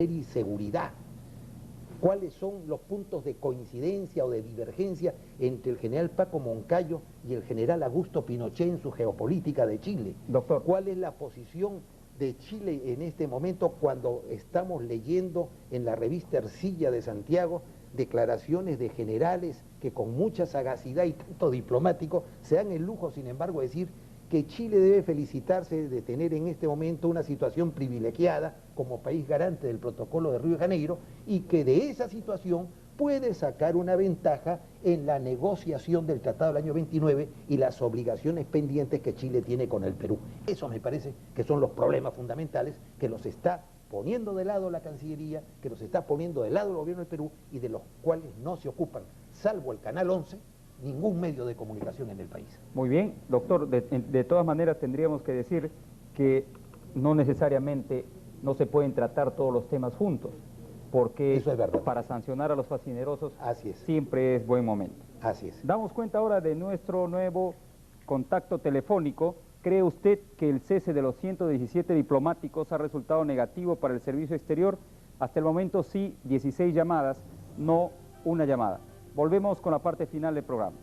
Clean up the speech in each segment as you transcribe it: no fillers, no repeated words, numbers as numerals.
y seguridad. ¿Cuáles son los puntos de coincidencia o de divergencia entre el general Paco Moncayo y el general Augusto Pinochet en su geopolítica de Chile? Doctor. ¿Cuál es la posición de Chile en este momento cuando estamos leyendo en la revista Ercilla de Santiago declaraciones de generales que con mucha sagacidad y tanto diplomático se dan el lujo, sin embargo, de decir que Chile debe felicitarse de tener en este momento una situación privilegiada como país garante del protocolo de Río de Janeiro y que de esa situación puede sacar una ventaja en la negociación del Tratado del año 29 y las obligaciones pendientes que Chile tiene con el Perú? Eso me parece que son los problemas fundamentales que los está poniendo de lado la Cancillería, que los está poniendo de lado el gobierno del Perú y de los cuales no se ocupan, salvo el Canal 11, ningún medio de comunicación en el país. Muy bien, doctor, de todas maneras tendríamos que decir que no necesariamente no se pueden tratar todos los temas juntos, porque eso es verdad. Para sancionar a los fascinerosos Así es. Siempre es buen momento. Así es. Damos cuenta ahora de nuestro nuevo contacto telefónico. ¿Cree usted que el cese de los 117 diplomáticos ha resultado negativo para el servicio exterior? Hasta el momento sí, 16 llamadas, no una llamada. Volvemos con la parte final del programa.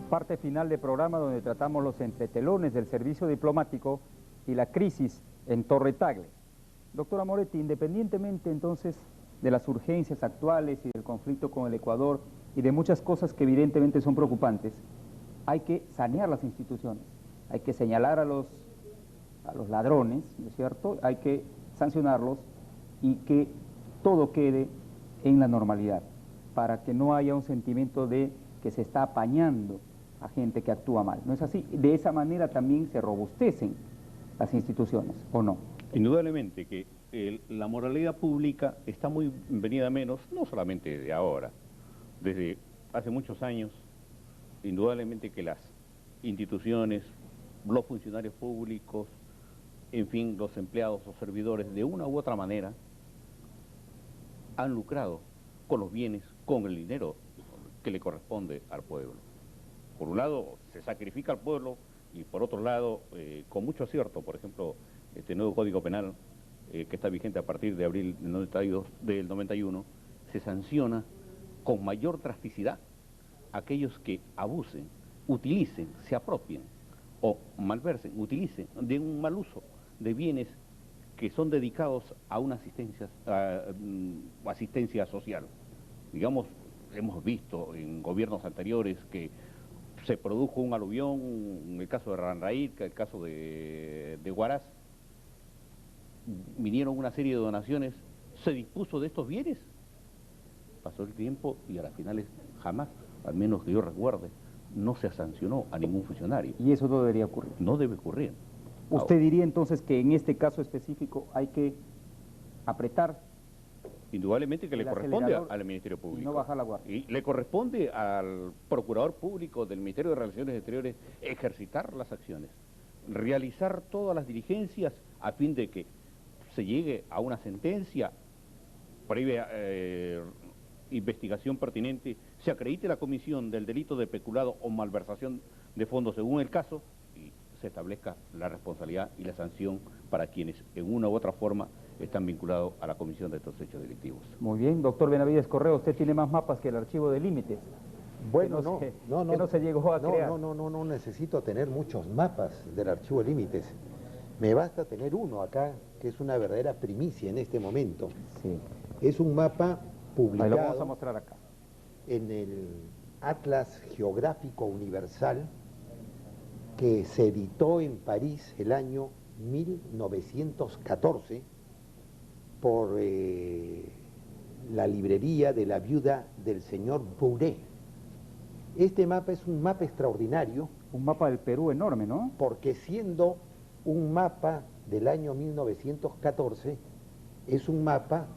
Parte final del programa donde tratamos los entretelones del servicio diplomático y la crisis en Torre Tagle. Doctora Moretti, independientemente entonces de las urgencias actuales y del conflicto con el Ecuador y de muchas cosas que evidentemente son preocupantes, hay que sanear las instituciones, hay que señalar a los ladrones, ¿no es cierto? Hay que sancionarlos y que todo quede en la normalidad, para que no haya un sentimiento de que se está apañando a gente que actúa mal. ¿No es así? De esa manera también se robustecen las instituciones, ¿o no? Indudablemente que la moralidad pública está muy venida a menos, no solamente de ahora, desde hace muchos años. Indudablemente que las instituciones, los funcionarios públicos, en fin, los empleados o servidores, de una u otra manera, han lucrado con los bienes, con el dinero que le corresponde al pueblo. Por un lado, se sacrifica al pueblo y por otro lado, con mucho acierto, por ejemplo, este nuevo Código Penal, que está vigente a partir de abril del 91, se sanciona con mayor drasticidad a aquellos que abusen, utilicen, se apropien o malversen, utilicen de un mal uso de bienes que son dedicados a una asistencia social. Digamos, hemos visto en gobiernos anteriores que se produjo un aluvión, en el caso de Ranraíz, el caso de Huaraz, vinieron una serie de donaciones, se dispuso de estos bienes, pasó el tiempo y a las finales jamás, al menos que yo recuerde, no se sancionó a ningún funcionario. Y eso no debería ocurrir. No debe ocurrir. ¿Usted diría entonces que en este caso específico hay que apretar? Indudablemente que le corresponde al Ministerio Público. Y no bajar la guardia. Y le corresponde al Procurador Público del Ministerio de Relaciones Exteriores ejercitar las acciones, realizar todas las diligencias a fin de que se llegue a una sentencia previa investigación pertinente, se acredite la comisión del delito de peculado o malversación de fondos según el caso y se establezca la responsabilidad y la sanción para quienes en una u otra forma están vinculados a la comisión de estos hechos delictivos. Muy bien, doctor Benavides Correa, usted tiene más mapas que el archivo de límites. Bueno, que no se llegó a crear. No necesito tener muchos mapas del archivo de límites. Me basta tener uno acá, que es una verdadera primicia en este momento. Sí. Es un mapa publicado. Ahí lo vamos a mostrar acá. En el Atlas Geográfico Universal, que se editó en París el año 1914 por la librería de la viuda del señor Bouret. Este mapa es un mapa extraordinario. Un mapa del Perú enorme, ¿no? Porque siendo un mapa del año 1914, es un mapa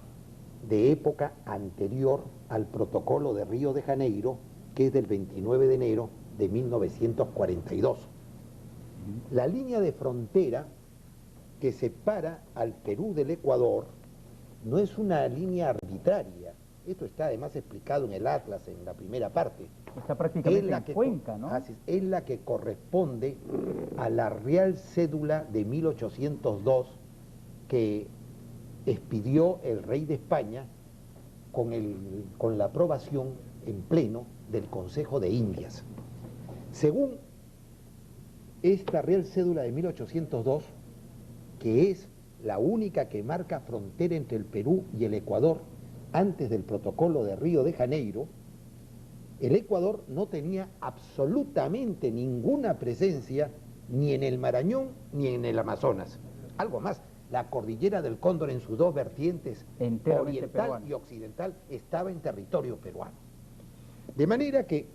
de época anterior al protocolo de Río de Janeiro, que es del 29 de enero de 1942. La línea de frontera que separa al Perú del Ecuador no es una línea arbitraria. Esto está además explicado en el Atlas, en la primera parte. Está prácticamente en Cuenca, ¿no? Es la que corresponde a la Real Cédula de 1802 que expidió el rey de España con la aprobación en pleno del Consejo de Indias. Según esta Real Cédula de 1802, que es la única que marca frontera entre el Perú y el Ecuador antes del protocolo de Río de Janeiro, el Ecuador no tenía absolutamente ninguna presencia ni en el Marañón ni en el Amazonas. Algo más, la cordillera del Cóndor en sus dos vertientes, oriental peruano y occidental, estaba en territorio peruano. De manera que,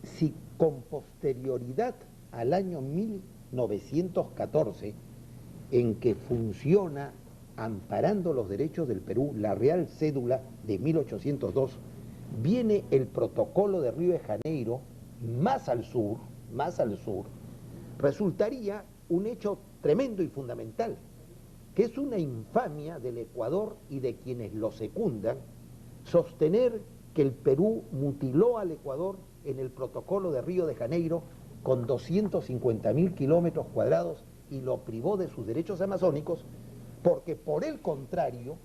si con posterioridad al año 1914, en que funciona amparando los derechos del Perú la Real Cédula de 1802, viene el protocolo de Río de Janeiro más al sur, resultaría un hecho tremendo y fundamental, que es una infamia del Ecuador y de quienes lo secundan, sostener que el Perú mutiló al Ecuador en el protocolo de Río de Janeiro con 250.000 kilómetros cuadrados y lo privó de sus derechos amazónicos, porque por el contrario,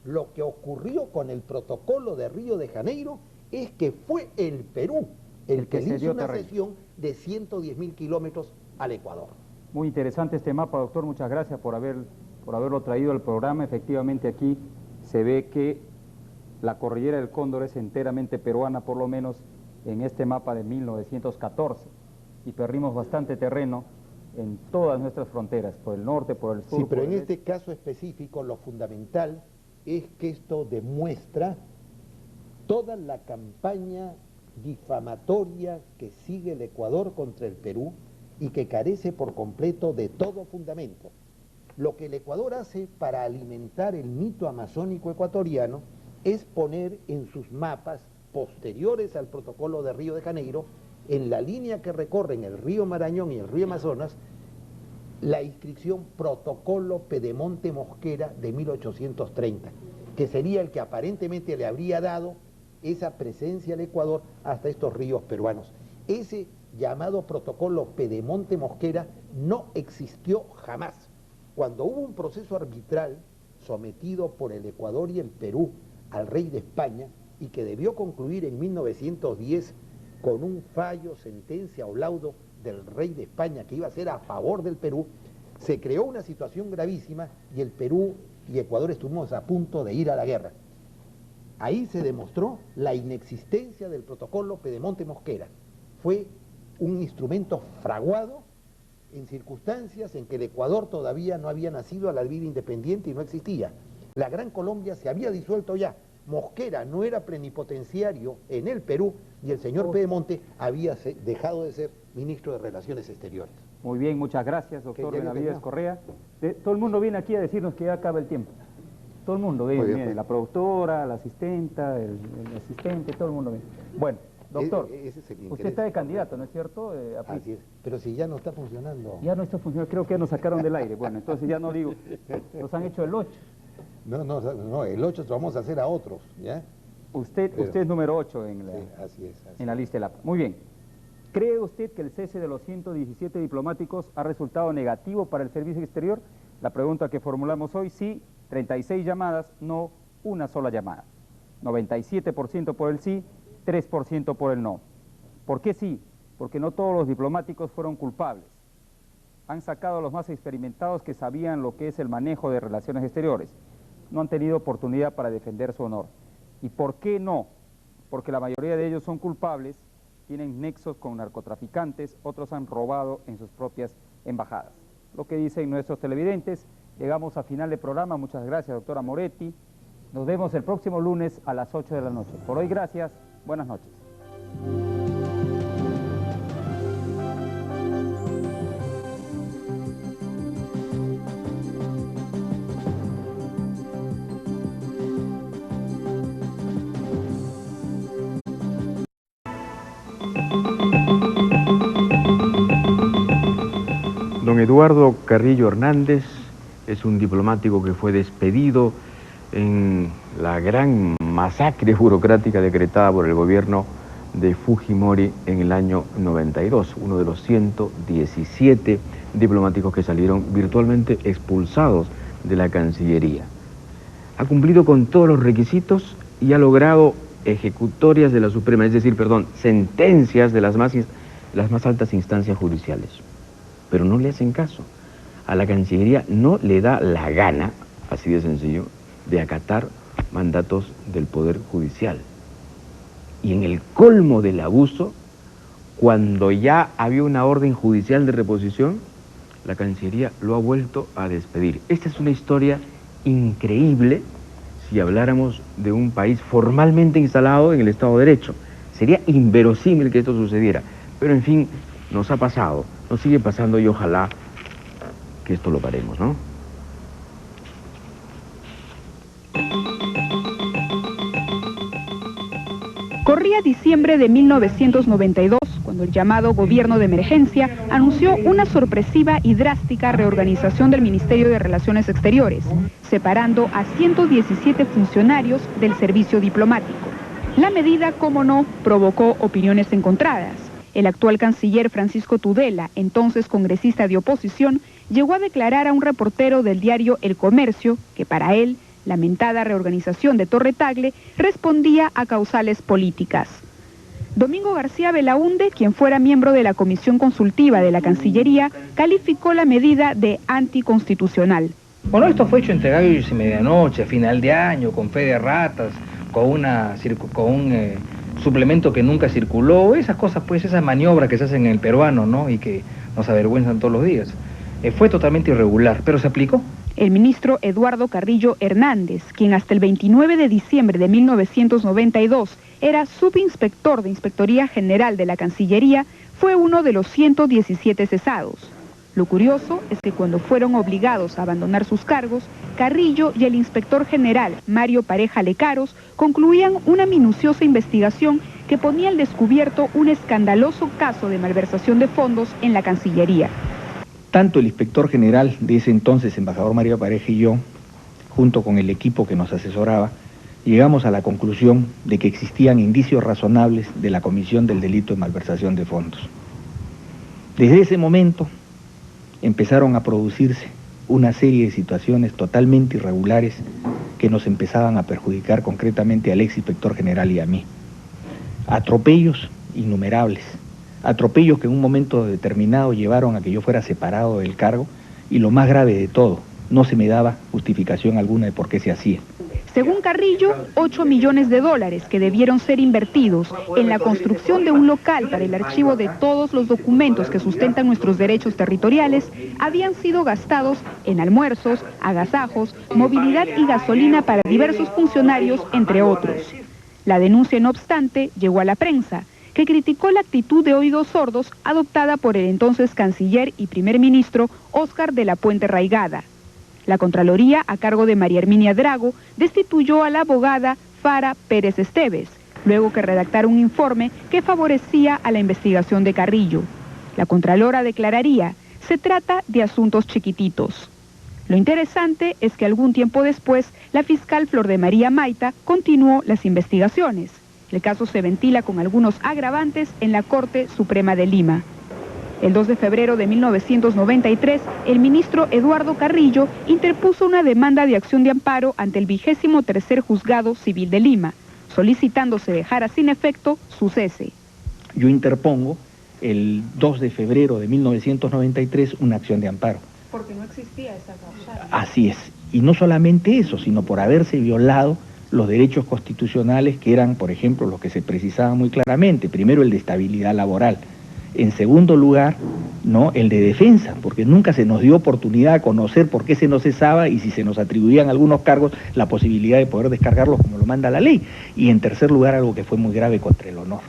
lo que ocurrió con el protocolo de Río de Janeiro es que fue el Perú el que le hizo una cesión de 110.000 kilómetros al Ecuador. Muy interesante este mapa, doctor, muchas gracias por haberlo traído al programa. Efectivamente aquí se ve que la cordillera del Cóndor es enteramente peruana, por lo menos en este mapa de 1914, y perdimos bastante terreno en todas nuestras fronteras, por el norte, por el sur. Sí, pero en este caso específico lo fundamental es que esto demuestra toda la campaña difamatoria que sigue el Ecuador contra el Perú y que carece por completo de todo fundamento. Lo que el Ecuador hace para alimentar el mito amazónico ecuatoriano es poner en sus mapas posteriores al protocolo de Río de Janeiro, en la línea que recorren el río Marañón y el río Amazonas, la inscripción Protocolo Pedemonte Mosquera de 1830, que sería el que aparentemente le habría dado esa presencia al Ecuador hasta estos ríos peruanos. Ese llamado Protocolo Pedemonte Mosquera no existió jamás. Cuando hubo un proceso arbitral sometido por el Ecuador y el Perú al rey de España y que debió concluir en 1910 con un fallo, sentencia o laudo del rey de España que iba a ser a favor del Perú, se creó una situación gravísima y el Perú y Ecuador estuvimos a punto de ir a la guerra. Ahí se demostró la inexistencia del protocolo Pedemonte Mosquera. Fue un instrumento fraguado en circunstancias en que el Ecuador todavía no había nacido a la vida independiente y no existía. La Gran Colombia se había disuelto ya. Mosquera no era plenipotenciario en el Perú y el señor Pedemonte había dejado de ser ministro de Relaciones Exteriores. Muy bien, muchas gracias, doctor Benavides Correa. Todo el mundo viene aquí a decirnos que ya acaba el tiempo. Todo el mundo viene, la productora, la asistenta, el asistente, todo el mundo viene. Bueno, doctor, usted está de candidato, ¿no es cierto? Así es, pero si ya no está funcionando. Ya no está funcionando, creo que ya nos sacaron del aire. Bueno, entonces ya no digo, nos han hecho el 8. No, el 8 lo vamos a hacer a otros, ¿ya? Usted es número 8 en la, sí, así es. En la lista de la... Muy bien. ¿Cree usted que el cese de los 117 diplomáticos ha resultado negativo para el servicio exterior? La pregunta que formulamos hoy, sí, 36 llamadas, no, una sola llamada. 97% por el sí, 3% por el no. ¿Por qué sí? Porque no todos los diplomáticos fueron culpables. Han sacado a los más experimentados que sabían lo que es el manejo de relaciones exteriores. No han tenido oportunidad para defender su honor. ¿Y por qué no? Porque la mayoría de ellos son culpables, tienen nexos con narcotraficantes, otros han robado en sus propias embajadas. Lo que dicen nuestros televidentes. Llegamos a final del programa. Muchas gracias, doctora Moretti. Nos vemos el próximo lunes a las 8 de la noche. Por hoy, gracias. Buenas noches. Don Eduardo Carrillo Hernández Es un diplomático que fue despedido en la gran masacre burocrática decretada por el gobierno de Fujimori en el año 92, uno de los 117 diplomáticos que salieron virtualmente expulsados de la Cancillería. Ha cumplido con todos los requisitos y ha logrado ejecutorias de la Suprema, es decir, sentencias de las más altas instancias judiciales. Pero no le hacen caso. A la Cancillería no le da la gana, así de sencillo, de acatar mandatos del Poder Judicial. Y en el colmo del abuso, cuando ya había una orden judicial de reposición, la Cancillería lo ha vuelto a despedir. Esta es una historia increíble si habláramos de un país formalmente instalado en el Estado de Derecho. Sería inverosímil que esto sucediera. Pero en fin, nos ha pasado, nos sigue pasando y ojalá que esto lo paremos, ¿no? Corría diciembre de 1992, cuando el llamado gobierno de emergencia anunció una sorpresiva y drástica reorganización del Ministerio de Relaciones Exteriores, separando a 117 funcionarios del servicio diplomático. La medida, como no, provocó opiniones encontradas. El actual canciller Francisco Tudela, entonces congresista de oposición, llegó a declarar a un reportero del diario El Comercio que para él, la mentada reorganización de Torre Tagle respondía a causales políticas. Domingo García Belaúnde, quien fuera miembro de la Comisión Consultiva de la Cancillería, calificó la medida de anticonstitucional. Bueno, esto fue hecho entre gallos y medianoche, a final de año, con fe de ratas, con un suplemento que nunca circuló, esas cosas, pues, esas maniobras que se hacen en el peruano, ¿no? Y que nos avergüenzan todos los días. Fue totalmente irregular, pero se aplicó. El ministro Eduardo Carrillo Hernández, quien hasta el 29 de diciembre de 1992 era subinspector de Inspectoría General de la Cancillería, fue uno de los 117 cesados. Lo curioso es que cuando fueron obligados a abandonar sus cargos, Carrillo y el inspector general Mario Pareja Lecaros concluían una minuciosa investigación que ponía al descubierto un escandaloso caso de malversación de fondos en la Cancillería. Tanto el inspector general de ese entonces, embajador Mario Pareja, y yo, junto con el equipo que nos asesoraba, llegamos a la conclusión de que existían indicios razonables de la comisión del delito de malversación de fondos. Desde ese momento empezaron a producirse una serie de situaciones totalmente irregulares que nos empezaban a perjudicar concretamente al ex inspector general y a mí. Atropellos innumerables. Atropellos que en un momento determinado llevaron a que yo fuera separado del cargo y lo más grave de todo, no se me daba justificación alguna de por qué se hacía. Según Carrillo, 8 millones de dólares que debieron ser invertidos en la construcción de un local para el archivo de todos los documentos que sustentan nuestros derechos territoriales habían sido gastados en almuerzos, agasajos, movilidad y gasolina para diversos funcionarios, entre otros. La denuncia, no obstante, llegó a la prensa, que criticó la actitud de oídos sordos adoptada por el entonces canciller y primer ministro Óscar de la Puente Raigada. La Contraloría, a cargo de María Herminia Drago, destituyó a la abogada Fara Pérez Esteves, luego que redactara un informe que favorecía a la investigación de Carrillo. La Contralora declararía: se trata de asuntos chiquititos. Lo interesante es que algún tiempo después, la fiscal Flor de María Maita continuó las investigaciones. El caso se ventila con algunos agravantes en la Corte Suprema de Lima. El 2 de febrero de 1993, el ministro Eduardo Carrillo interpuso una demanda de acción de amparo ante el 23º Juzgado Civil de Lima, solicitando se dejara sin efecto su cese. Yo interpongo el 2 de febrero de 1993 una acción de amparo. Porque no existía esa causa. Así es. Y no solamente eso, sino por haberse violado los derechos constitucionales que eran, por ejemplo, los que se precisaban muy claramente. Primero, el de estabilidad laboral. En segundo lugar, ¿no?, el de defensa, porque nunca se nos dio oportunidad de conocer por qué se nos cesaba y si se nos atribuían algunos cargos, la posibilidad de poder descargarlos como lo manda la ley. Y en tercer lugar, algo que fue muy grave, contra el honor.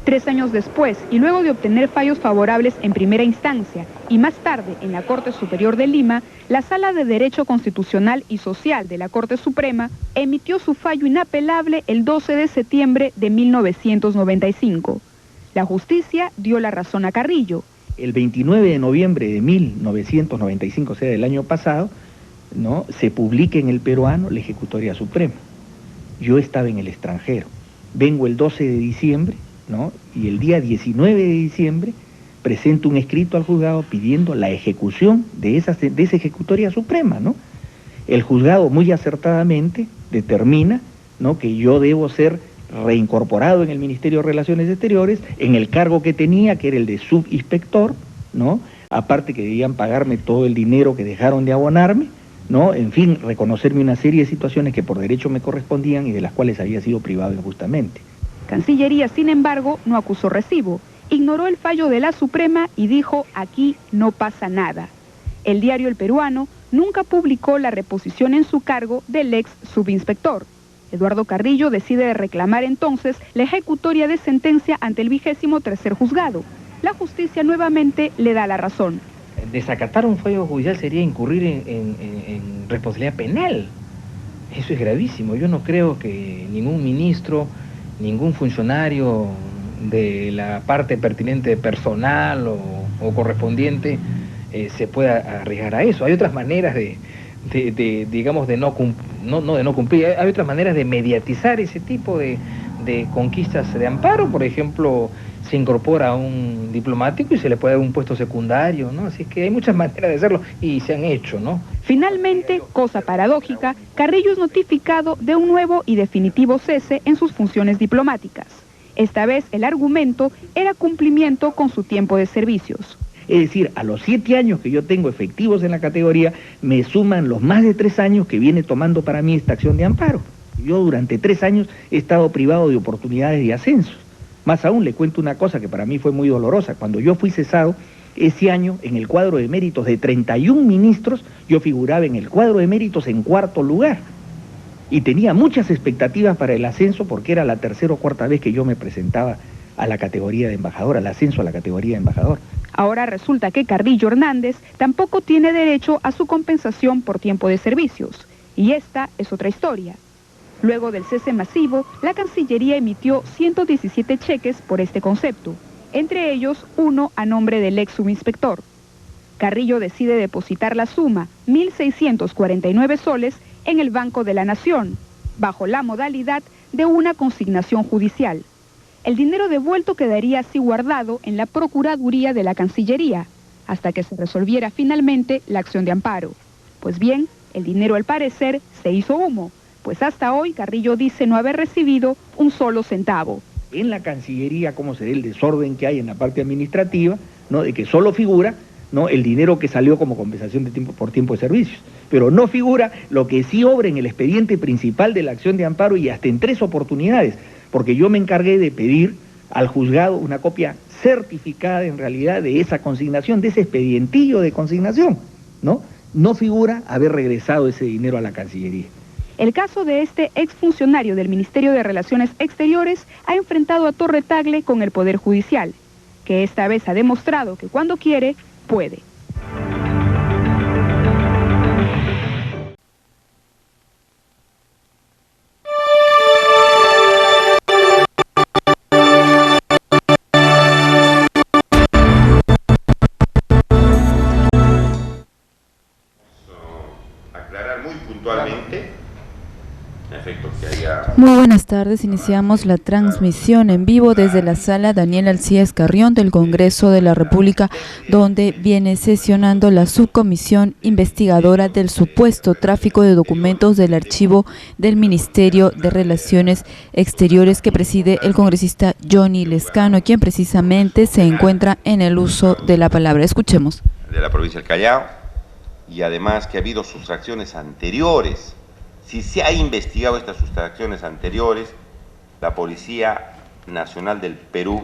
3 años después, y luego de obtener fallos favorables en primera instancia y más tarde en la Corte Superior de Lima, la Sala de Derecho Constitucional y Social de la Corte Suprema emitió su fallo inapelable el 12 de septiembre de 1995. La justicia dio la razón a Carrillo. El 29 de noviembre de 1995, o sea, del año pasado, ¿no?, se publique en El Peruano la Ejecutoria Suprema. Yo estaba en el extranjero. Vengo el 12 de diciembre, ¿no?, y el día 19 de diciembre presento un escrito al juzgado pidiendo la ejecución de esa Ejecutoria Suprema, ¿no? El juzgado muy acertadamente determina, ¿no?, que yo debo ser reincorporado en el Ministerio de Relaciones Exteriores, en el cargo que tenía, que era el de subinspector, ¿no?, aparte que debían pagarme todo el dinero que dejaron de abonarme, ¿no?, en fin, reconocerme una serie de situaciones que por derecho me correspondían y de las cuales había sido privado injustamente. Cancillería, sin embargo, no acusó recibo, ignoró el fallo de la Suprema y dijo: aquí no pasa nada. El diario El Peruano nunca publicó la reposición en su cargo del ex subinspector. Eduardo Carrillo decide reclamar entonces la ejecutoria de sentencia ante el 23º juzgado. La justicia nuevamente le da la razón. Desacatar un fallo judicial sería incurrir en responsabilidad penal. Eso es gravísimo. Yo no creo que ningún ministro, ningún funcionario de la parte pertinente personal o correspondiente se pueda arriesgar a eso. Hay otras maneras digamos, de no cumplir. Hay otras maneras de mediatizar ese tipo de conquistas de amparo. Por ejemplo, se incorpora a un diplomático y se le puede dar un puesto secundario, ¿no? Así que hay muchas maneras de hacerlo y se han hecho, ¿no? Finalmente, cosa paradójica, Carrillo es notificado de un nuevo y definitivo cese en sus funciones diplomáticas. Esta vez el argumento era cumplimiento con su tiempo de servicios. Es decir, a los 7 años que yo tengo efectivos en la categoría, me suman los más de 3 años que viene tomando para mí esta acción de amparo. Yo durante 3 años he estado privado de oportunidades de ascenso. Más aún, le cuento una cosa que para mí fue muy dolorosa. Cuando yo fui cesado, ese año, en el cuadro de méritos de 31 ministros, yo figuraba en el cuadro de méritos en 4º lugar. Y tenía muchas expectativas para el ascenso porque era la 3ª o 4ª vez que yo me presentaba a la categoría de embajador, al ascenso a la categoría de embajador. Ahora resulta que Carrillo Hernández tampoco tiene derecho a su compensación por tiempo de servicios. Y esta es otra historia. Luego del cese masivo, la Cancillería emitió 117 cheques por este concepto, entre ellos uno a nombre del ex subinspector. Carrillo decide depositar la suma, 1.649 soles, en el Banco de la Nación, bajo la modalidad de una consignación judicial. El dinero devuelto quedaría así guardado en la Procuraduría de la Cancillería, hasta que se resolviera finalmente la acción de amparo. Pues bien, el dinero al parecer se hizo humo, pues hasta hoy Carrillo dice no haber recibido un solo centavo. En la Cancillería, ¿cómo se ve el desorden que hay en la parte administrativa, ¿no?, de que solo figura, ¿no?, el dinero que salió como compensación de por tiempo de servicios, pero no figura lo que sí obra en el expediente principal de la acción de amparo y hasta en 3 oportunidades, porque yo me encargué de pedir al juzgado una copia certificada en realidad de esa consignación, de ese expedientillo de consignación, ¿no? No figura haber regresado ese dinero a la Cancillería. El caso de este exfuncionario del Ministerio de Relaciones Exteriores ha enfrentado a Torre Tagle con el Poder Judicial, que esta vez ha demostrado que cuando quiere, puede. Aclarar muy puntualmente. Muy buenas tardes, iniciamos la transmisión en vivo desde la sala Daniel Alcías Carrión del Congreso de la República, donde viene sesionando la subcomisión investigadora del supuesto tráfico de documentos del archivo del Ministerio de Relaciones Exteriores que preside el congresista Johnny Lescano, quien precisamente se encuentra en el uso de la palabra. Escuchemos. De la provincia del Callao, y además que ha habido sustracciones anteriores. Si se ha investigado estas sustracciones anteriores, la Policía Nacional del Perú,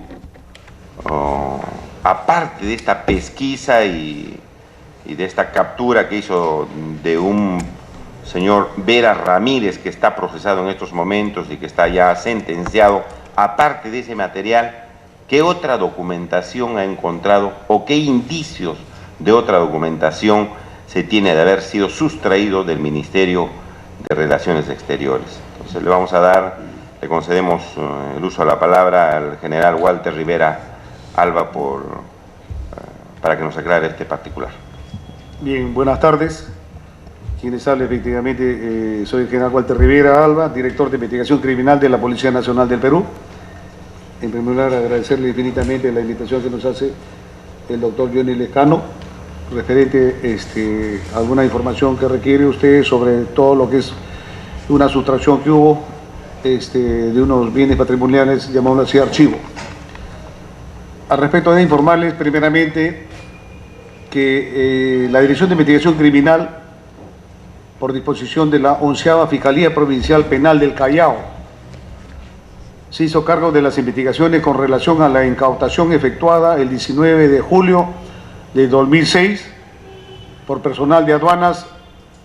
aparte de esta pesquisa y de esta captura que hizo de un señor Vera Ramírez, que está procesado en estos momentos y que está ya sentenciado, aparte de ese material, ¿qué otra documentación ha encontrado o qué indicios de otra documentación se tiene de haber sido sustraído del Ministerio de Relaciones Exteriores? Entonces le concedemos el uso de la palabra al general Walter Rivera Alba para que nos aclare este particular. Bien, buenas tardes. Quien les habla efectivamente, soy el general Walter Rivera Alba, director de investigación criminal de la Policía Nacional del Perú. En primer lugar, agradecerle infinitamente la invitación que nos hace el doctor Johnny Lescano, referente a alguna información que requiere usted sobre todo lo que es una sustracción que hubo de unos bienes patrimoniales, llamémoslo así, archivo. Al respecto de informarles primeramente que la Dirección de Investigación Criminal, por disposición de la 11ª Fiscalía Provincial Penal del Callao, se hizo cargo de las investigaciones con relación a la incautación efectuada el 19 de julio de 2006 por personal de aduanas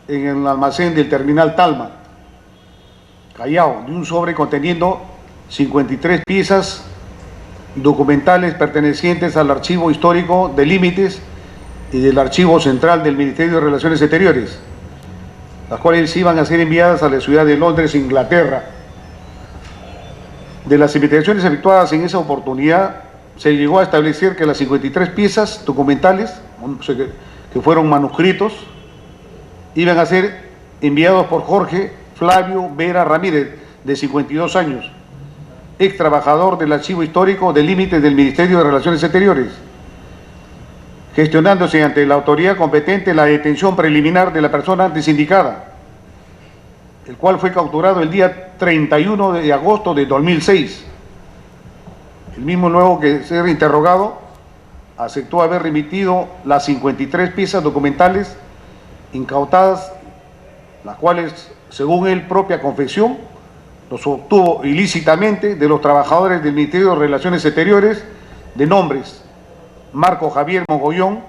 en el almacén del terminal Talma, Callao, de un sobre conteniendo 53 piezas documentales pertenecientes al Archivo Histórico de Límites y del Archivo Central del Ministerio de Relaciones Exteriores, las cuales iban a ser enviadas a la ciudad de Londres, Inglaterra. De las investigaciones efectuadas en esa oportunidad, se llegó a establecer que las 53 piezas documentales, que fueron manuscritos, iban a ser enviados por Jorge Flavio Vera Ramírez, de 52 años, ex trabajador del Archivo Histórico de Límites del Ministerio de Relaciones Exteriores, gestionándose ante la autoridad competente la detención preliminar de la persona antes indicada, el cual fue capturado el día 31 de agosto de 2006. El mismo, luego que ser interrogado, aceptó haber remitido las 53 piezas documentales incautadas, las cuales, según él, propia confesión, los obtuvo ilícitamente de los trabajadores del Ministerio de Relaciones Exteriores de nombres Marco Javier Mogollón,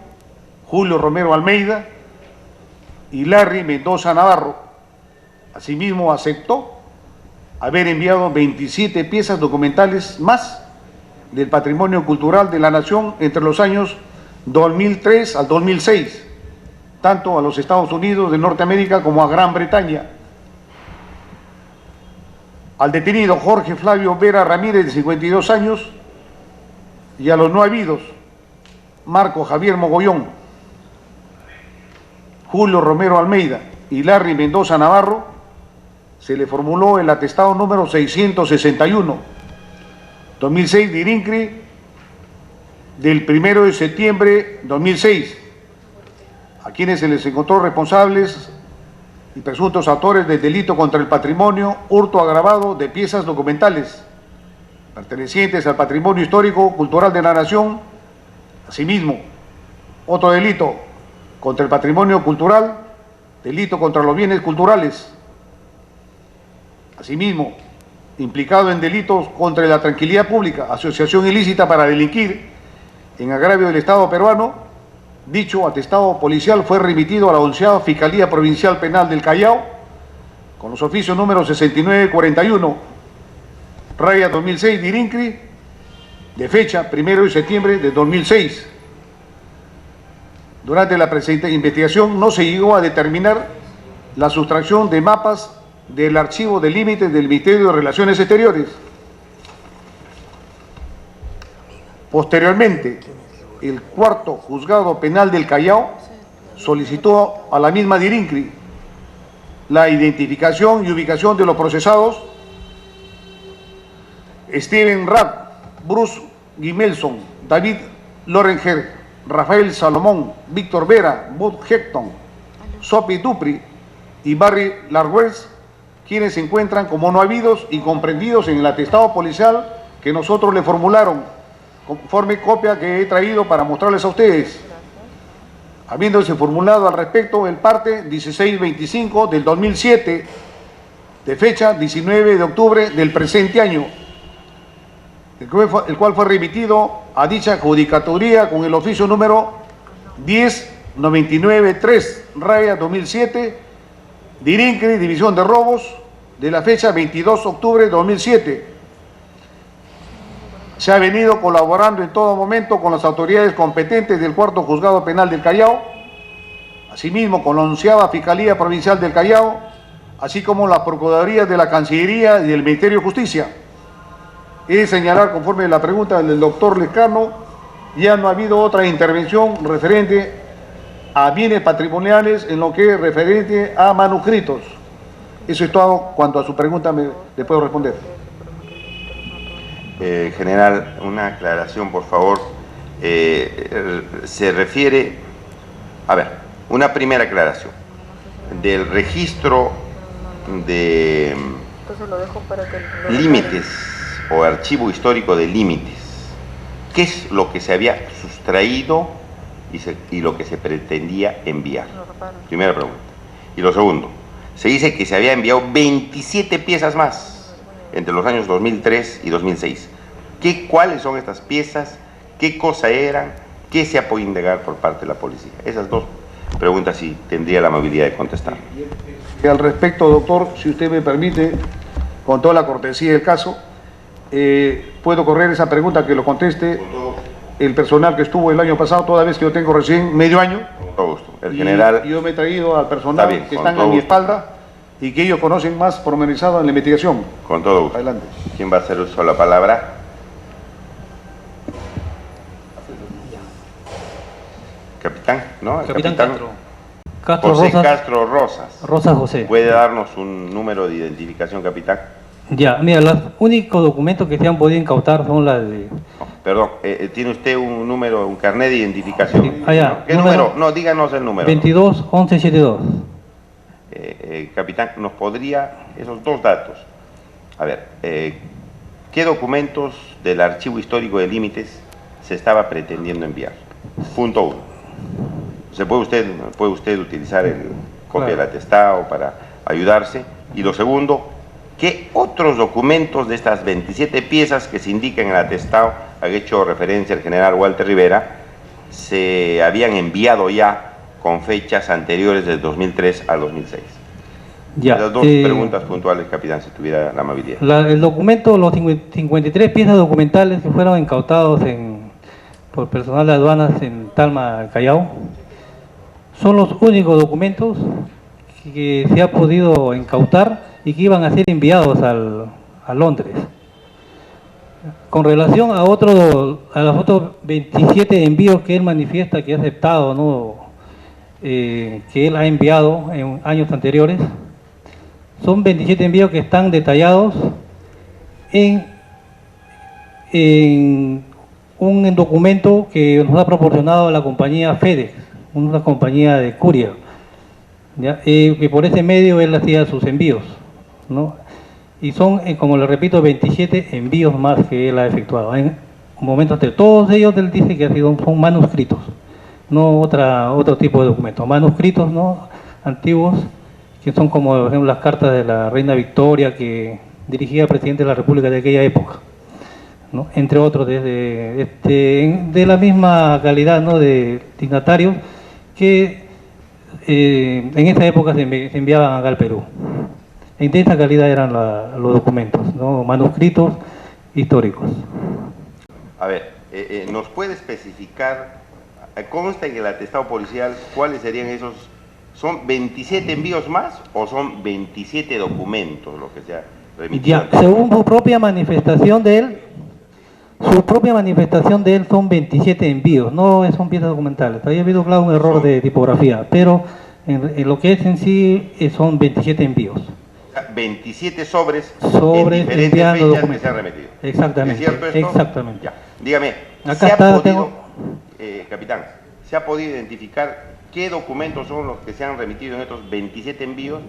Julio Romero Almeida y Larry Mendoza Navarro. Asimismo, aceptó haber enviado 27 piezas documentales más del patrimonio cultural de la nación entre los años 2003 al 2006, tanto a los Estados Unidos de Norteamérica como a Gran Bretaña. Al detenido Jorge Flavio Vera Ramírez, de 52 años, y a los no habidos Marco Javier Mogollón, Julio Romero Almeida y Larry Mendoza Navarro, se le formuló el atestado número 661, 2006 de INCRI, del 1 de septiembre 2006, a quienes se les encontró responsables y presuntos autores del delito contra el patrimonio, hurto agravado de piezas documentales pertenecientes al patrimonio histórico cultural de la nación. Asimismo, otro delito contra el patrimonio cultural, delito contra los bienes culturales. Asimismo, implicado en delitos contra la tranquilidad pública, asociación ilícita para delinquir en agravio del Estado peruano. Dicho atestado policial fue remitido a la 11ª Fiscalía Provincial Penal del Callao con los oficios número 6941, raya 2006 de INCRI, de fecha 1 de septiembre de 2006. Durante la presente investigación no se llegó a determinar la sustracción de mapas del Archivo de Límites del Ministerio de Relaciones Exteriores. Posteriormente, el 4º Juzgado Penal del Callao solicitó a la misma DIRINCRI la identificación y ubicación de los procesados Steven Rapp, Bruce Gimelson, David Lorenger, Rafael Salomón, Víctor Vera, Bud Hecton, Sophie Dupri y Barry Larguez, quienes se encuentran como no habidos y comprendidos en el atestado policial que nosotros le formularon, conforme copia que he traído para mostrarles a ustedes, habiéndose formulado al respecto el parte 1625 del 2007, de fecha 19 de octubre del presente año, el cual fue remitido a dicha judicatoría con el oficio número 10993, raya 2007, DIRINCRI, División de Robos, de la fecha 22 de octubre de 2007. Se ha venido colaborando en todo momento con las autoridades competentes del 4º Juzgado Penal del Callao, asimismo con la 11ª Fiscalía Provincial del Callao, así como las Procuradurías de la Cancillería y del Ministerio de Justicia. He de señalar, conforme a la pregunta del doctor Lescano, ya no ha habido otra intervención referente a bienes patrimoniales en lo que es referente a manuscritos. Eso es todo. Cuanto a su pregunta le puedo responder. General, una aclaración, por favor. Se refiere, a ver, una primera aclaración del registro de límites o archivo histórico de límites. ¿Qué es lo que se había sustraído y lo que se pretendía enviar? Primera pregunta. Y lo segundo, se dice que se había enviado 27 piezas más entre los años 2003 y 2006. ¿Cuáles son estas piezas? ¿Qué cosa eran? ¿Qué se ha podido indagar por parte de la policía? Esas dos preguntas sí tendría la amabilidad de contestar. Y al respecto, doctor, si usted me permite, con toda la cortesía del caso, puedo correr esa pregunta que lo conteste el personal que estuvo el año pasado, toda vez que yo tengo recién medio año. Con todo gusto. El general... Y yo me he traído al personal que están a mi espalda y que ellos conocen más pormenorizado en la investigación. Con todo gusto. Adelante. ¿Quién va a hacer uso de la palabra? Capitán, ¿no? El Capitán capitán Castro José Rosas. Castro Rosas. Rosas José. ¿Puede darnos un número de identificación, capitán? Ya, mira, los únicos documentos que se han podido incautar son las de... No, perdón, ¿tiene usted un número, un carnet de identificación? Sí, allá, ¿Qué número? No, díganos el número. 221172. Capitán, ¿nos podría esos dos datos? A ver, ¿qué documentos del archivo histórico de límites se estaba pretendiendo enviar? Punto 1. ¿Puede usted utilizar el copia del atestado para ayudarse? Y lo segundo, ¿qué otros documentos de estas 27 piezas que se indican en el atestado, ha hecho referencia el general Walter Rivera, se habían enviado ya con fechas anteriores del 2003 al 2006? Ya, Las dos preguntas puntuales, capitán, si tuviera la amabilidad. El documento, los 53 piezas documentales que fueron incautados por personal de aduanas en Talma, Callao, son los únicos documentos que se ha podido incautar y que iban a ser enviados a Londres. Con relación a los otros 27 envíos que él manifiesta que ha aceptado, ¿no? Que él ha enviado en años anteriores, son 27 envíos que están detallados en un documento que nos ha proporcionado la compañía FedEx, una compañía de courier, ¿ya? Que por ese medio él hacía sus envíos, ¿no? Y son, como le repito, 27 envíos más que él ha efectuado. En momentos de todos ellos él dice que son manuscritos, no otro tipo de documentos, manuscritos, ¿no? Antiguos, que son como, por ejemplo, las cartas de la reina Victoria que dirigía al presidente de la República de aquella época, ¿no? Entre otros, de la misma calidad, ¿no? De dignatarios que en esa época se enviaban acá al Perú. De esa calidad eran los documentos, ¿no? Manuscritos históricos. A ver, ¿nos puede especificar, consta en el atestado policial, cuáles serían esos? ¿Son 27 envíos más o son 27 documentos lo que se ha remitido? Ya, según su propia manifestación de él, son 27 envíos, no son piezas documentales. Había habido, claro, un error de tipografía, pero en lo que es en sí son 27 envíos. 27 sobres en diferentes fechas documentos que se han remitido. Exactamente. ¿Es cierto esto? Exactamente. Ya. Dígame, Acá capitán, ¿se ha podido identificar qué documentos son los que se han remitido en estos 27 envíos?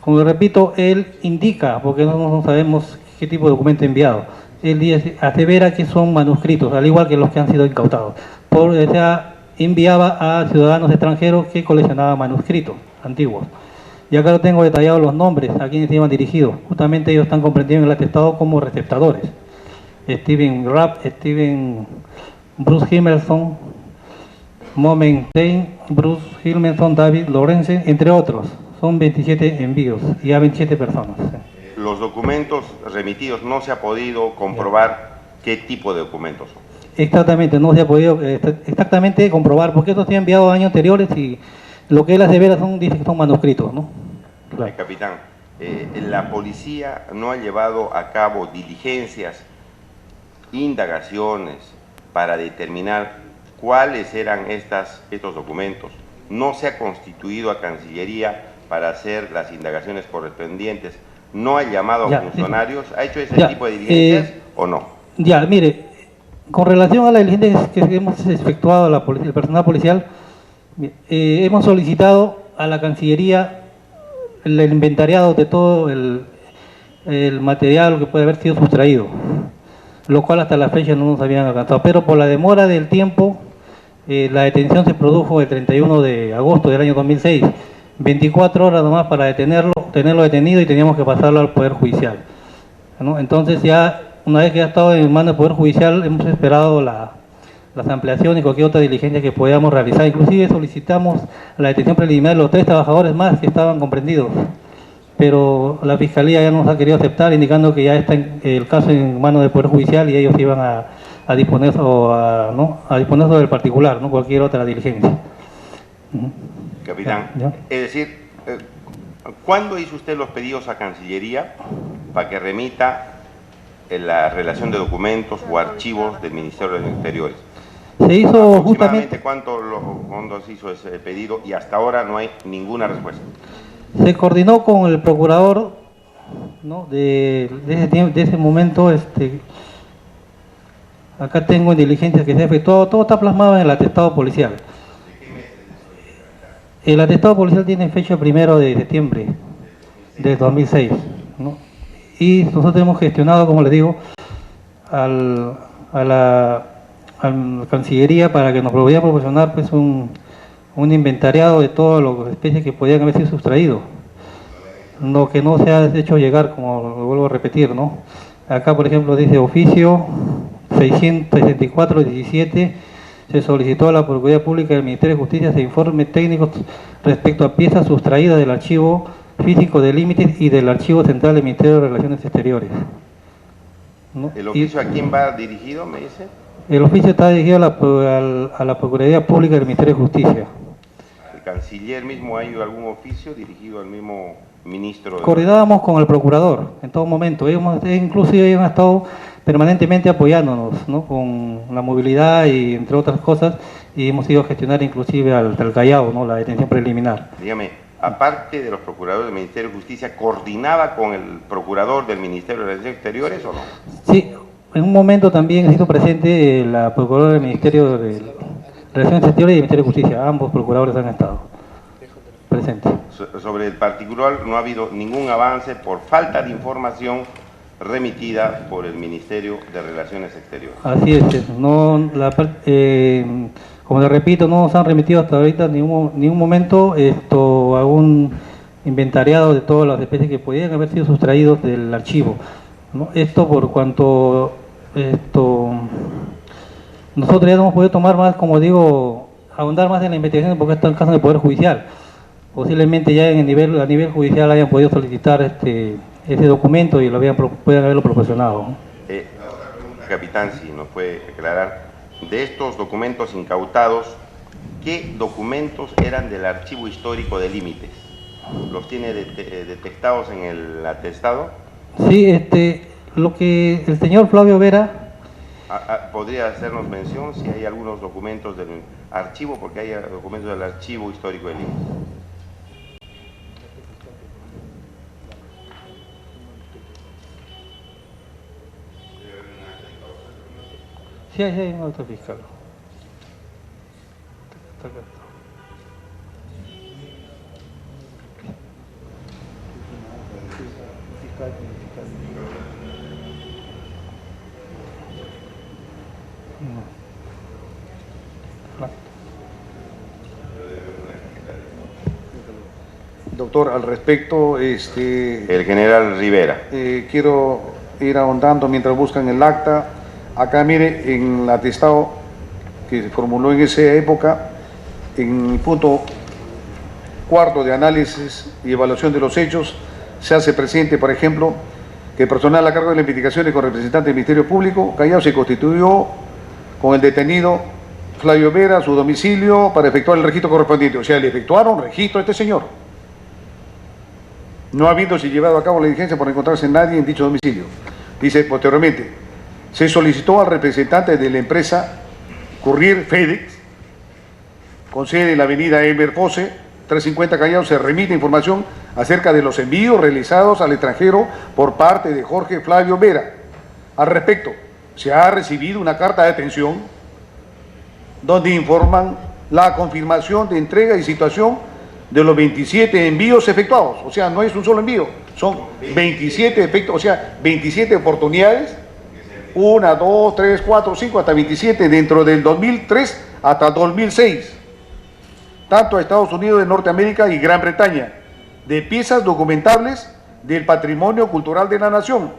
Como repito, él indica, porque no sabemos qué tipo de documento enviado. Él asevera que son manuscritos, al igual que los que han sido incautados. Enviaba a ciudadanos extranjeros que coleccionaban manuscritos antiguos. Y acá lo tengo detallado los nombres a quienes se iban dirigidos. Justamente ellos están comprendidos en el atestado como receptadores. Steven Rapp, Bruce Himelson, Moment Stein, Bruce Himelson, David Lorenzen, entre otros. Son 27 envíos y a 27 personas. Los documentos remitidos no se ha podido comprobar qué tipo de documentos son. Exactamente, no se ha podido exactamente comprobar, porque estos se han enviado años anteriores y lo que él asevera dice que son manuscritos, ¿no? Claro. Capitán, la policía no ha llevado a cabo diligencias, indagaciones para determinar cuáles eran estos documentos no se ha constituido a Cancillería para hacer las indagaciones correspondientes, no ha llamado a funcionarios, ¿ha hecho ese tipo de diligencias o no? Ya, mire, con relación a la diligencia que hemos efectuado el personal policial, hemos solicitado a la Cancillería el inventariado de todo el material que puede haber sido sustraído, lo cual hasta la fecha no nos habían alcanzado, pero por la demora del tiempo, la detención se produjo el 31 de agosto del año 2006, 24 horas nomás para tenerlo detenido y teníamos que pasarlo al Poder Judicial, ¿no? Entonces ya, una vez que ha estado en manos del Poder Judicial, hemos esperado las ampliaciones y cualquier otra diligencia que podamos realizar. Inclusive solicitamos la detención preliminar de los 3 trabajadores más que estaban comprendidos, pero la Fiscalía ya no nos ha querido aceptar, indicando que ya está el caso en manos del Poder Judicial y ellos iban a disponer a disponer sobre el particular, no cualquier otra diligencia. Capitán, es decir, ¿cuándo hizo usted los pedidos a Cancillería para que remita la relación de documentos o archivos del Ministerio de Exteriores? Se hizo justamente... ¿Cuándo se hizo ese pedido y hasta ahora no hay ninguna respuesta? Se coordinó con el procurador, ¿no? de ese momento. Acá tengo en diligencias que se ha efectuado, todo está plasmado en el atestado policial. El atestado policial tiene fecha 1 de septiembre de 2006, ¿no? Y nosotros hemos gestionado, como les digo, a la Cancillería para que nos pudiera proporcionar pues un inventariado de todas las especies que podían haber sido sustraídos. Lo que no se ha hecho llegar, como lo vuelvo a repetir, ¿no? Acá, por ejemplo, dice oficio 664-17, se solicitó a la Procuraduría Pública del Ministerio de Justicia se informe técnico respecto a piezas sustraídas del archivo físico de límites y del archivo central del Ministerio de Relaciones Exteriores, ¿no? ¿El oficio a quién va dirigido, me dice? El oficio está dirigido a la Procuraduría Pública del Ministerio de Justicia. ¿El canciller mismo ha ido a algún oficio dirigido al mismo ministro? Coordinábamos con el procurador en todo momento, inclusive ellos han estado permanentemente apoyándonos, ¿no? Con la movilidad y entre otras cosas, y hemos ido a gestionar inclusive al Callao, ¿no? La detención preliminar. Dígame, aparte de los procuradores del Ministerio de Justicia, ¿coordinaba con el procurador del Ministerio de Relaciones Exteriores o no? Sí, en un momento también ha sido presente la procuradora del Ministerio de Relaciones Exteriores y del Ministerio de Justicia, ambos procuradores han estado presentes. Sobre el particular no ha habido ningún avance por falta de información remitida por el Ministerio de Relaciones Exteriores. Así es, como le repito, no nos han remitido hasta ahorita ningún momento a un inventariado de todas las especies que podían haber sido sustraídos del archivo, ¿no? Esto por cuanto nosotros ya no hemos podido tomar más, como digo, ahondar más en la investigación porque está en caso del Poder Judicial. Posiblemente ya a nivel judicial hayan podido solicitar ese documento y pueden haberlo proporcionado. Capitán, si nos puede aclarar, de estos documentos incautados, ¿qué documentos eran del archivo histórico de límites? ¿Los tiene detectados en el atestado? Sí, lo que el señor Flavio Vera... ¿Podría hacernos mención si hay algunos documentos del archivo? Porque hay documentos del archivo histórico de límites. Sí, hay un auto fiscal. Doctor, al respecto, el general Rivera. Quiero ir ahondando mientras buscan el acta. Acá mire, en el atestado que se formuló en esa época, en el punto 4 de análisis y evaluación de los hechos, se hace presente, por ejemplo, que el personal a cargo de las investigaciones con representantes del Ministerio Público, Callao, se constituyó con el detenido Flavio Vera a su domicilio para efectuar el registro correspondiente. O sea, le efectuaron registro a este señor, no habiéndose llevado a cabo la diligencia por encontrarse nadie en dicho domicilio. Dice posteriormente, se solicitó al representante de la empresa Courier FedEx con sede en la avenida Elmer Pose, 350 Callao, se remite información acerca de los envíos realizados al extranjero por parte de Jorge Flavio Vera. Al respecto, se ha recibido una carta de atención donde informan la confirmación de entrega y situación de los 27 envíos efectuados. O sea, no es un solo envío, son 27 efectos, o sea, 27 oportunidades, 1, 2, 3, 4, 5, hasta 27 dentro del 2003 hasta 2006, tanto a Estados Unidos de Norteamérica y Gran Bretaña, de piezas documentables del patrimonio cultural de la nación,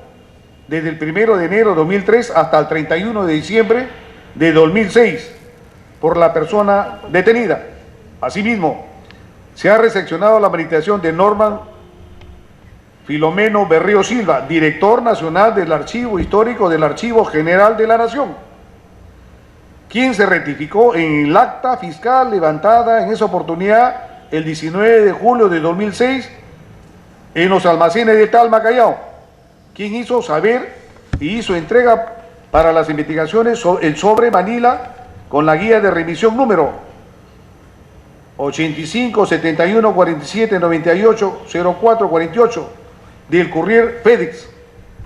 desde el 1 de enero de 2003 hasta el 31 de diciembre de 2006, por la persona detenida. Asimismo, se ha recepcionado la manifestación de Norman Filomeno Berrío Silva, director nacional del Archivo Histórico del Archivo General de la Nación, quien se rectificó en el acta fiscal levantada en esa oportunidad el 19 de julio de 2006 en los almacenes de Talma, Callao, quien hizo saber y hizo entrega para las investigaciones el sobre Manila con la guía de remisión número 85 71 47 98 04 48 del Courier FedEx,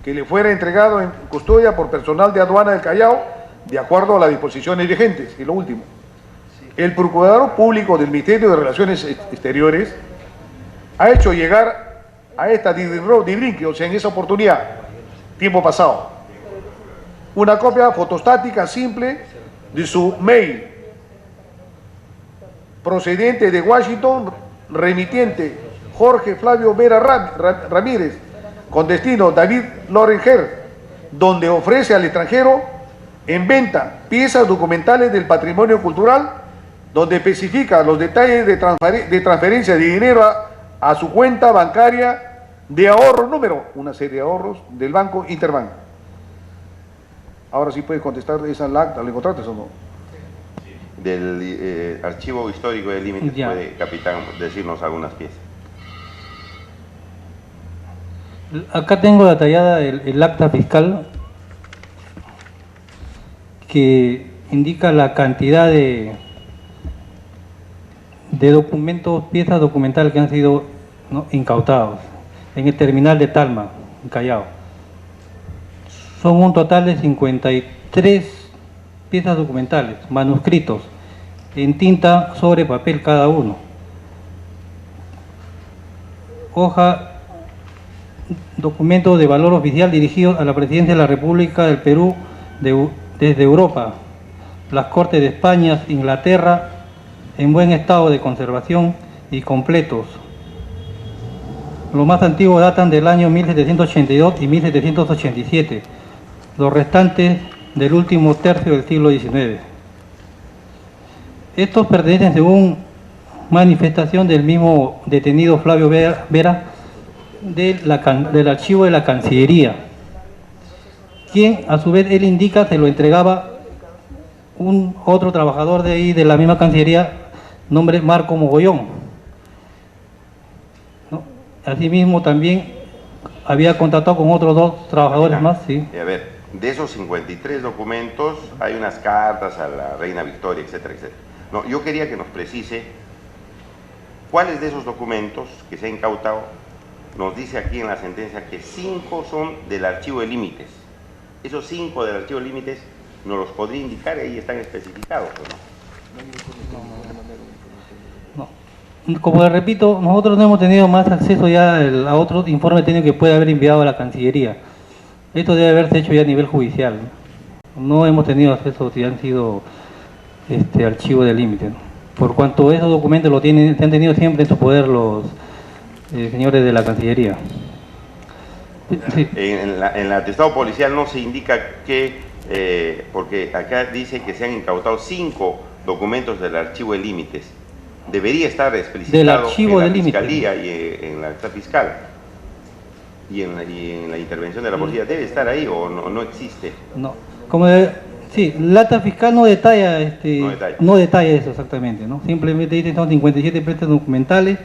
que le fuera entregado en custodia por personal de aduana del Callao de acuerdo a las disposiciones vigentes. Y lo último, el Procurador Público del Ministerio de Relaciones Exteriores ha hecho llegar a esta Dibrinque, o sea, en esa oportunidad, tiempo pasado, una copia fotostática simple de su mail procedente de Washington, remitiente Jorge Flavio Vera Ramírez, con destino David Lorenger, donde ofrece al extranjero en venta piezas documentales del patrimonio cultural, donde especifica los detalles de transferencia de dinero a su cuenta bancaria de ahorro número, una serie de ahorros del Banco Interbank. Ahora sí puedes contestar esa acta, ¿la encontraste o no? Del Archivo Histórico de Límites, puede, capitán, decirnos algunas piezas. Acá tengo detallada el acta fiscal que indica la cantidad de documentos, piezas documentales que han sido incautados en el terminal de Talma, en Callao. Son un total de 53 piezas documentales, manuscritos, en tinta sobre papel cada uno. Hoja, documento de valor oficial dirigido a la Presidencia de la República del Perú desde Europa, las Cortes de España, Inglaterra, en buen estado de conservación y completos. Los más antiguos datan del año 1782 y 1787, los restantes del último tercio del siglo XIX. Estos pertenecen, según manifestación del mismo detenido Flavio Vera, del archivo de la Cancillería, quien a su vez él indica se lo entregaba otro trabajador de ahí, de la misma Cancillería, nombre Marco Mogollón, ¿no? Asimismo también había contactado con otros 2 trabajadores más, sí. A ver, de esos 53 documentos hay unas cartas a la reina Victoria, etcétera, etcétera. No, yo quería que nos precise cuáles de esos documentos que se han incautado. Nos dice aquí en la sentencia que 5 son del Archivo de Límites. Esos 5 del Archivo de Límites nos los podría indicar, ahí están especificados, ¿no? No. Como le repito, nosotros no hemos tenido más acceso ya a otro informe técnico que puede haber enviado a la Cancillería. Esto debe haberse hecho ya a nivel judicial. No hemos tenido acceso si han sido archivo de límite, ¿no? Por cuanto esos documentos se han tenido siempre en su poder los señores de la Cancillería. Sí. En el atestado policial no se indica que, porque acá dice que se han incautado 5 documentos del Archivo de Límites. Debería estar explicitado del archivo en la de Fiscalía y en la acta fiscal. Y en la intervención de la policía, ¿debe estar ahí o no existe? No, sí, la acta fiscal no detalla, no detalla eso exactamente, ¿no? Simplemente dice que son 57 piezas documentales,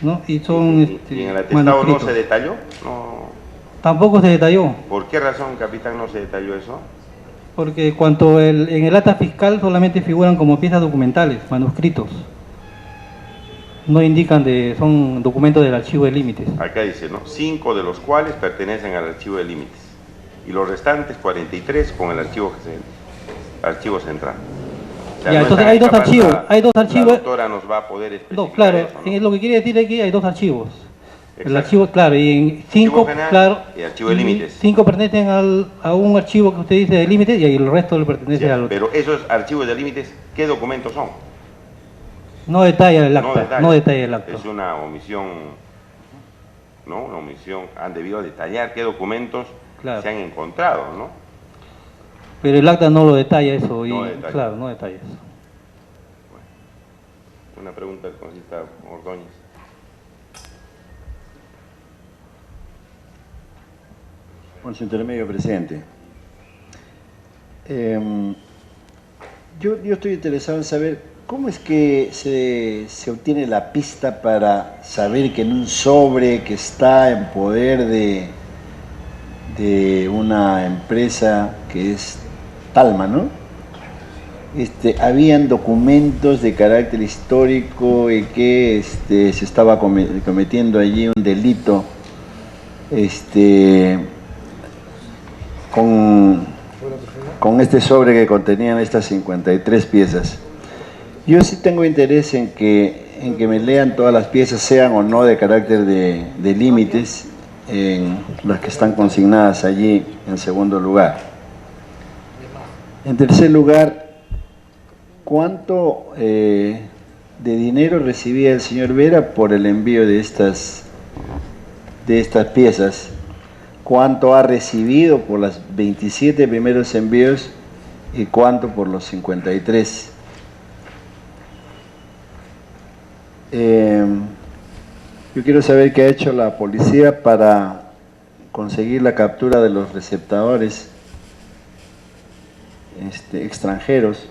¿no? Y son ¿Y en el atestado no se detalló? No. Tampoco se detalló. ¿Por qué razón, capitán, no se detalló eso? Porque en el acta fiscal solamente figuran como piezas documentales, manuscritos. No indican son documentos del archivo de límites. Acá dice, ¿no? 5 de los cuales pertenecen al archivo de límites. Y los restantes 43 con el archivo central. O sea, Ya, no entonces están hay dos archivos. escapando Hay dos archivos. La doctora nos va a poder explicar. No, claro, eso, ¿no? lo que quiere decir aquí hay dos archivos. El Exacto. archivo, claro, y en 5, Archivo general claro, y archivo de límites. 5 pertenecen a un archivo que usted dice de límites y el resto le pertenece Ya, al otro. pero esos archivos de límites, ¿qué documentos son? No detalla el acta, no detalla el acta. Es una omisión, ¿no? Una omisión. Han debido detallar qué documentos Claro. se han encontrado, ¿no? Pero el acta no lo detalla eso, No detalla. claro, no detalla eso. Una pregunta del congresista Ordóñez. Por su intermedio, presidente. Yo estoy interesado en saber cómo es que se obtiene la pista para saber que en un sobre que está en poder de una empresa que es Talma, ¿no? Habían documentos de carácter histórico y que se estaba cometiendo allí un delito con este sobre que contenían estas 53 piezas. Yo sí tengo interés en que me lean todas las piezas, sean o no de carácter de límites, en las que están consignadas allí en segundo lugar. En tercer lugar, ¿cuánto de dinero recibía el señor Vera por el envío de estas piezas? ¿Cuánto ha recibido por los 27 primeros envíos y cuánto por los 53? Yo quiero saber qué ha hecho la policía para conseguir la captura de los receptadores extranjeros.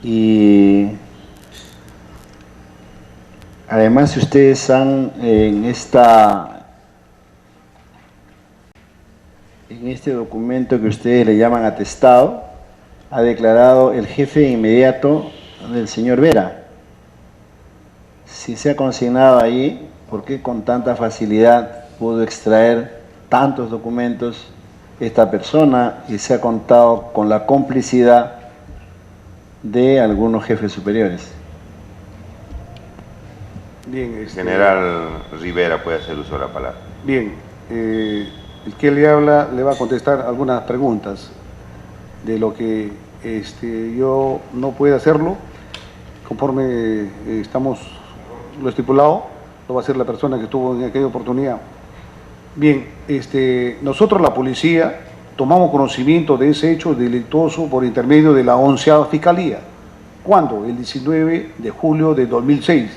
Y además, si ustedes han en este documento que ustedes le llaman atestado, ha declarado el jefe inmediato del señor Vera. Si se ha consignado ahí, ¿por qué con tanta facilidad pudo extraer tantos documentos esta persona y se ha contado con la complicidad de algunos jefes superiores? Bien, General Rivera puede hacer uso de la palabra. Bien, el que le habla le va a contestar algunas preguntas de lo que yo no puedo hacerlo conforme estamos lo estipulado, lo va a hacer la persona que estuvo en aquella oportunidad. Bien, nosotros la policía tomamos conocimiento de ese hecho delictuoso por intermedio de la 11ª Fiscalía. ¿Cuándo? El 19 de julio de 2006.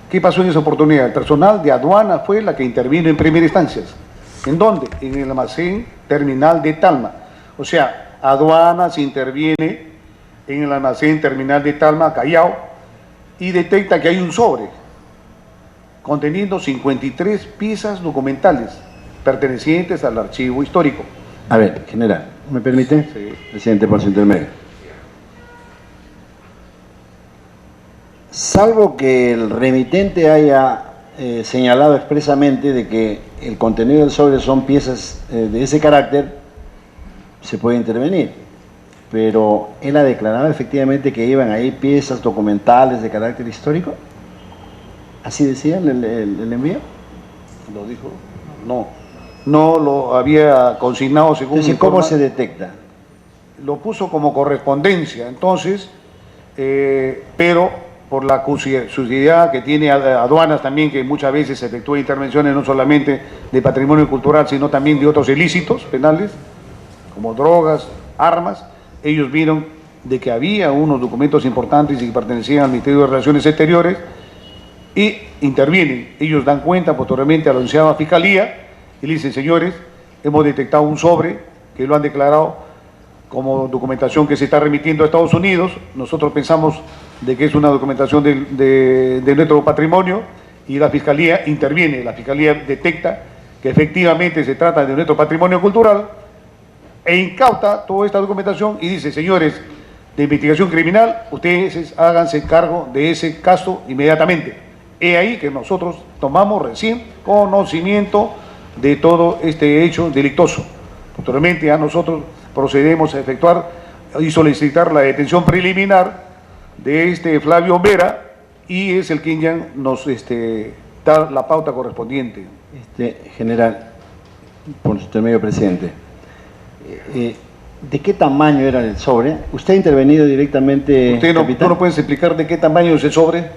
¿Qué pasó en esa oportunidad? El personal de aduana fue la que intervino en primera instancia. ¿En dónde? En el almacén terminal de Talma. O sea, aduanas interviene en el almacén terminal de Talma, Callao, y detecta que hay un sobre conteniendo 53 piezas documentales pertenecientes al archivo histórico. A ver, general, ¿me permite? Sí. Presidente, por su intermedio. Salvo que el remitente haya señalado expresamente de que el contenido del sobre son piezas de ese carácter, se puede intervenir. Pero él ha declarado efectivamente que iban ahí piezas documentales de carácter histórico. ¿Así decía el envío? ¿Lo dijo? No. No lo había consignado según... Entonces, ¿cómo se detecta? Lo puso como correspondencia, entonces, pero por la suciedad que tiene aduanas también, que muchas veces efectúa intervenciones no solamente de patrimonio cultural, sino también de otros ilícitos penales, como drogas, armas. Ellos vieron de que había unos documentos importantes y que pertenecían al Ministerio de Relaciones Exteriores y intervienen. Ellos dan cuenta posteriormente a la 11ª Fiscalía y le dicen: señores, hemos detectado un sobre que lo han declarado como documentación que se está remitiendo a Estados Unidos. Nosotros pensamos de que es una documentación de nuestro patrimonio, y la Fiscalía interviene. La Fiscalía detecta que efectivamente se trata de nuestro patrimonio cultural e incauta toda esta documentación y dice, señores de investigación criminal, ustedes háganse cargo de ese caso inmediatamente. Es ahí que nosotros tomamos recién conocimiento de todo este hecho delictuoso. Posteriormente ya nosotros procedemos a efectuar y solicitar la detención preliminar de este Flavio Vera, y es el quien ya nos da la pauta correspondiente. General, por su intermedio, presidente, ¿de qué tamaño era el sobre? ¿Usted ha intervenido directamente, ¿Tú no puedes explicar de qué tamaño es el sobre?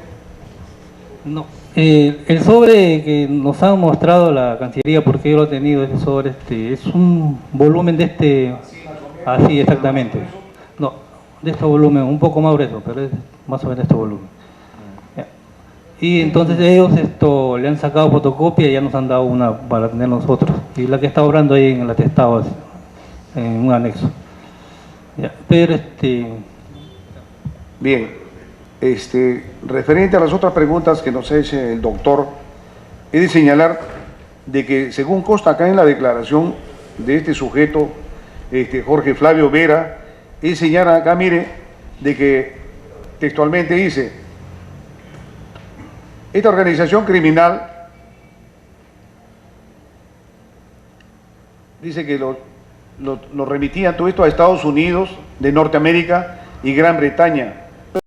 No. El sobre que nos ha mostrado la Cancillería, porque yo lo he tenido, ese sobre, es un volumen de así exactamente. No, de este volumen, un poco más grueso, pero es más o menos este volumen. Ya. Y entonces ellos le han sacado fotocopia y ya nos han dado una para tener nosotros. Y la que está obrando ahí en el atestado, en un anexo. Ya. Pero Bien, referente a las otras preguntas que nos hace el doctor, he de señalar de que según consta acá en la declaración de este sujeto, Jorge Flavio Vera, él señala acá, mire, de que textualmente dice, esta organización criminal dice que lo remitían todo esto a Estados Unidos de Norteamérica y Gran Bretaña,